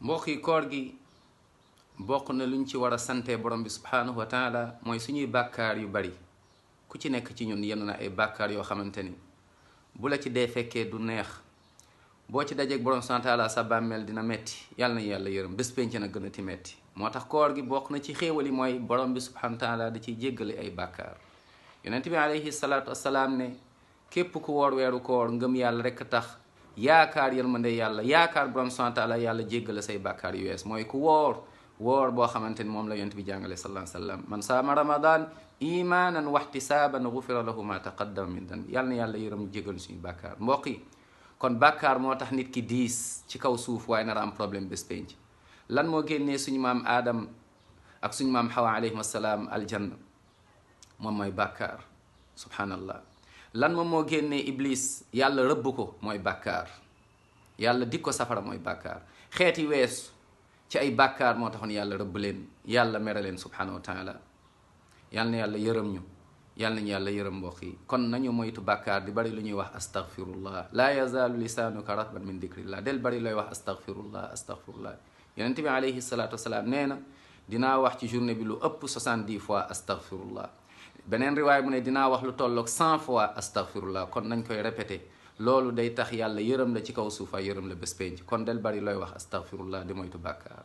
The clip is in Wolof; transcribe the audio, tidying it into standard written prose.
mbokk yi koor gi bokk na luñ ci war a sante borom bi subhanahu wa taala mooy suñuy bàkkaar yu bari. ku ci nekk ci ñun yenn na ay bàkkaar yoo xamante ni bu la ci dee fekkee du neex, boo ci dajeeg borom subhanahu wa taala sa bàmmeel dina metti, yàlla na yàlla yërëm, bés penc na gën a ti metti. moo tax koor gi bokk na ci xéewal yi mooy borom bi subhanahu wa taala da ciy jéggale ay bàkkaar. yonent bi alayhi salaatu wassalaam ne képp ku woor weeru koor ngëm yàlla rekk tax, yaakaar yërmande yàlla, yaakaar borom subhanahu wa taala yàlla jéggale say bàkkaar yu wees. mooy ku woor boo xamante ni moom la yonent bi jàngale sallallahu alayhi wa sallam, man saama ramadan imanan waxtisaaban gufira lahu ma taqaddama min danbi. yàlla na yàlla yërëm jégal suñu bàkkaar. mbokk yi kon bàkkaar moo tax nit ki diis ci kaw suuf waaye nar a am problème bés penc. lan moo génnee suñu maam Adam ak suñu maam Hawa alayhim assalaam aljanna? moom mooy bàkkaar. subhanallah. lan moom moo génnee Iblis yàlla rëbb ko? mooy bàkkaar. yàlla dik ko safara mooy bàkkaar. xeeti weesu ci ay bàkkaar moo taxoon yàlla rëbb leen, yàlla mere leen subhanahu wa taala. yàlla na yàlla yërëm ñu, yàlla nañu yàlla yërëm mbokk yi. kon nañu moytu bàkkaar di bari lu ñuy wax astaghfirullah. laa yazaalu lisaanuka ratban min dikrillah. del bari looy wax astaghfirullah astaghfirullah. yonent bi alayhi salaatu wasalaam nee na dinaa wax ci journée bi lu ëpp 70 fois astaghfirullah. beneen riwaay mu ne dinaa wax lu tolloog 100 fois astaghfirullah. kon nañ koy répété, loolu day tax yàlla yërëm la ci kaw suufa yërëm la bés penc. kon del bari looy wax astaghfirullah di moytu bàkkaar.